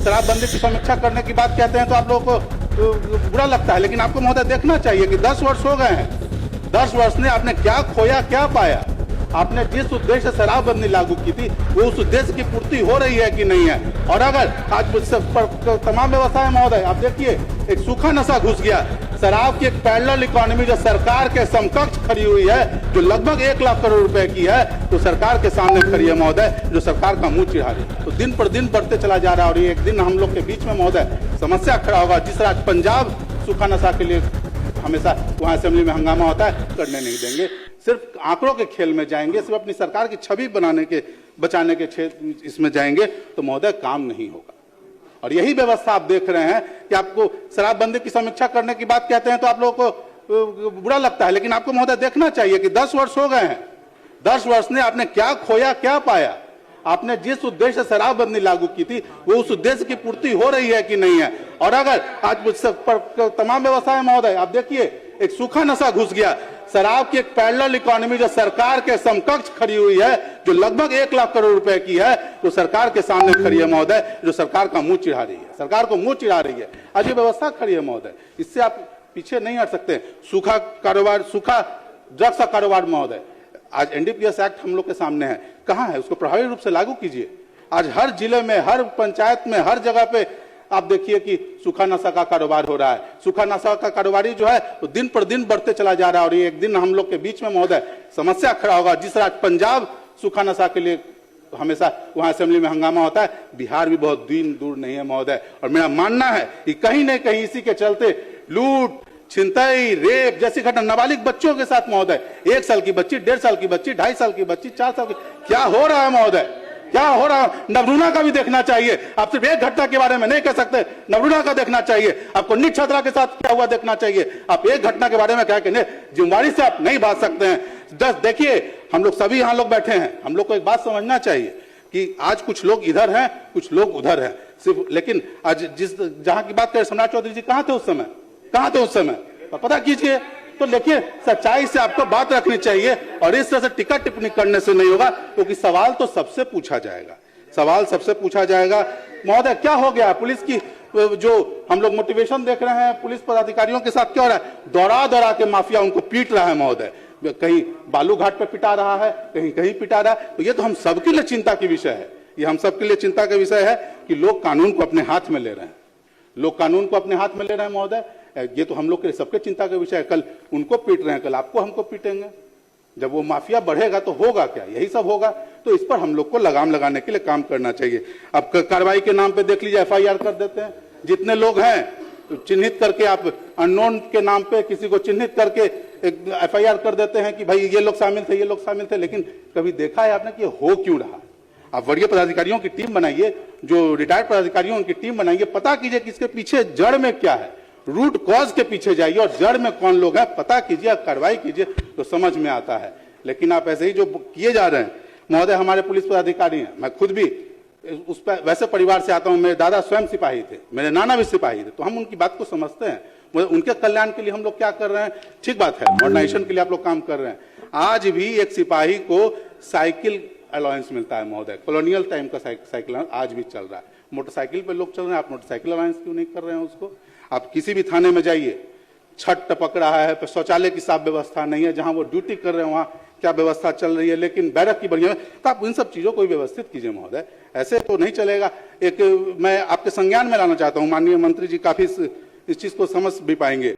शराबबंदी की समीक्षा करने की बात कहते हैं तो आप लोगों को बुरा लगता है, लेकिन आपको महोदय देखना चाहिए कि 10 वर्ष हो गए हैं। 10 वर्ष में आपने क्या खोया, क्या पाया? आपने जिस उद्देश्य से शराबबंदी लागू की थी वो उस उद्देश्य की पूर्ति हो रही है कि नहीं है? और अगर आज तमाम व्यवस्थाएं महोदय आप देखिए, एक सूखा नशा घुस गया, शराब की एक पैरेलल इकोनॉमी जो सरकार के समकक्ष खड़ी हुई है, जो लगभग 1 लाख करोड़ रुपए की है, तो सरकार के सामने खड़ी है महोदय, जो सरकार का मुंह चिढ़ा रही है। तो दिन पर दिन बढ़ते चला जा रहा है और एक दिन हम लोग के बीच में महोदय समस्या खड़ा होगा। जिस राज्य पंजाब सूखा नशा के लिए हमेशा वहां असेंबली में हंगामा होता है, करने नहीं देंगे। सिर्फ आंकड़ों के खेल में जाएंगे, सिर्फ अपनी सरकार की छवि बचाने के क्षेत्र इसमें जाएंगे, तो महोदय काम नहीं होगा। और यही व्यवस्था आप देख रहे हैं कि आपको शराबबंदी की समीक्षा करने की बात कहते हैं तो आप लोगों को बुरा लगता है, लेकिन आपको महोदय देखना चाहिए कि 10 वर्ष हो गए हैं। 10 वर्ष में आपने क्या खोया, क्या पाया? आपने जिस उद्देश्य से शराबबंदी लागू की थी वो उस उद्देश्य की पूर्ति हो रही है कि नहीं है? और अगर आज तमाम व्यवस्थाएं महोदय आप देखिए, एक सूखा नशा घुस गया, शराब की एक पैरेलल इकोनॉमी जो सरकार के समकक्ष खड़ी हुई है, जो लगभग 1 लाख करोड़ रुपए की है, तो सरकार के सामने खड़ी है महोदय, जो सरकार का मुंह चिढ़ा रही है, सरकार को मुंह चिढ़ा रही है। आज ये व्यवस्था खड़ी है महोदय, इससे आप पीछे नहीं हट सकते। सूखा कारोबार, सूखा ड्रग्स का कारोबार महोदय, आज एनडीपीएस एक्ट हम लोग के सामने है, कहाँ है? उसको प्रभावी रूप से लागू कीजिए। आज हर जिले में, हर पंचायत में, हर जगह पे आप देखिए कि सूखा नशा का कारोबार हो रहा है। सूखा नशा का कारोबारी जो है वो दिन पर दिन बढ़ते चला जा रहा है और एक दिन हम लोग के बीच में महोदय समस्या खड़ा होगा। जिस राज्य पंजाब सूखा नशा के लिए हमेशा वहां असेंबली में हंगामा होता है, बिहार भी बहुत दिन दूर नहीं है महोदय। और मेरा मानना है कि कहीं न कहीं इसी के चलते लूट, छिनतई, रेप जैसी घटना नाबालिग बच्चों के साथ महोदय, 1 साल की बच्ची, 1.5 साल की बच्ची, 2.5 साल की बच्ची, 4 साल की, क्या हो रहा है महोदय? क्या हो रहा है? नवरूणा का भी देखना चाहिए। आप सिर्फ एक घटना के बारे में नहीं कह सकते, नवरूणा का देखना चाहिए। आपको नीट छात्रा के साथ क्या हुआ देखना चाहिए। आप एक घटना के बारे में क्या कहने, जिम्मेदारी से आप नहीं बात सकते हैं। जस्ट देखिए, हम लोग सभी यहाँ लोग बैठे हैं, हम लोग को एक बात समझना चाहिए कि आज कुछ लोग इधर हैं, कुछ लोग उधर हैं सिर्फ। लेकिन आज जहां की बात करें, सम्राट चौधरी जी कहां थे उस समय? कहां थे उस समय? पता कीजिए। तो देखिए, सच्चाई से आपको बात रखनी चाहिए और इस तरह से टिक्का टिप्पणी करने से नहीं होगा, क्योंकि सवाल तो सबसे पूछा जाएगा, सवाल सबसे पूछा जाएगा। महोदय क्या हो गया? पुलिस की जो हम लोग मोटिवेशन देख रहे हैं, पुलिस पदाधिकारियों के साथ क्या हो रहा है? दौड़ा दौड़ा के माफिया उनको पीट रहा है महोदय, कहीं बालू घाट पे पिटा रहा है, कहीं कहीं पिटा रहा है। तो ये तो हम सबके लिए चिंता की विषय है, ये हम सबके लिए चिंता का विषय है कि लोग कानून को अपने हाथ में ले रहे हैं, लोग कानून को अपने हाथ में ले रहे हैं महोदय। ये तो हम लोग के सबके चिंता का विषय है। कल उनको पीट रहे हैं, कल आपको हमको पीटेंगे। जब वो माफिया बढ़ेगा तो होगा क्या? यही सब होगा। तो इस पर हम लोग को लगाम लगाने के लिए काम करना चाहिए। अब कार्रवाई के नाम पे देख लीजिए, एफआईआर कर देते हैं। जितने लोग हैं तो चिन्हित करके, आप अननोन के नाम पे किसी को चिन्हित करके एक एफआईआर कर देते हैं कि भाई ये लोग शामिल थे, ये लोग शामिल थे। लेकिन कभी देखा है आपने कि हो क्यों रहा? आप वरीय पदाधिकारियों की टीम बनाइए, जो रिटायर्ड पदाधिकारियों उनकी टीम बनाइए, पता कीजिए कि इसके पीछे जड़ में क्या है, रूट कॉज के पीछे जाइए और जड़ में कौन लोग हैं पता कीजिए, कार्रवाई कीजिए, तो समझ में आता है। लेकिन आप ऐसे ही जो किए जा रहे हैं महोदय, हमारे पुलिस पदाधिकारी हैं, मैं खुद भी उस पर वैसे परिवार से आता हूं, मेरे दादा स्वयं सिपाही थे, मेरे नाना भी सिपाही थे, तो हम उनकी बात को समझते हैं। उनके कल्याण के लिए हम लोग क्या कर रहे हैं, ठीक बात है, मॉडर्नाइजेशन के लिए आप लोग काम कर रहे हैं। आज भी एक सिपाही को साइकिल अलाउंस मिलता है महोदय, कॉलोनियल टाइम का साइकिल आज भी चल रहा है। मोटरसाइकिल पे लोग चल रहे हैं, आप मोटरसाइकिल अलाउंस क्यों नहीं कर रहे हैं उसको? आप किसी भी थाने में जाइए, छत टपक रहा है, शौचालय की साफ व्यवस्था नहीं है, जहां वो ड्यूटी कर रहे हैं वहां क्या व्यवस्था चल रही है, लेकिन बैरक की बढ़िया, तो आप इन सब चीजों को व्यवस्थित कीजिए महोदय, ऐसे तो नहीं चलेगा। एक मैं आपके संज्ञान में लाना चाहता हूं, माननीय मंत्री जी काफी इस चीज को समझ भी पाएंगे।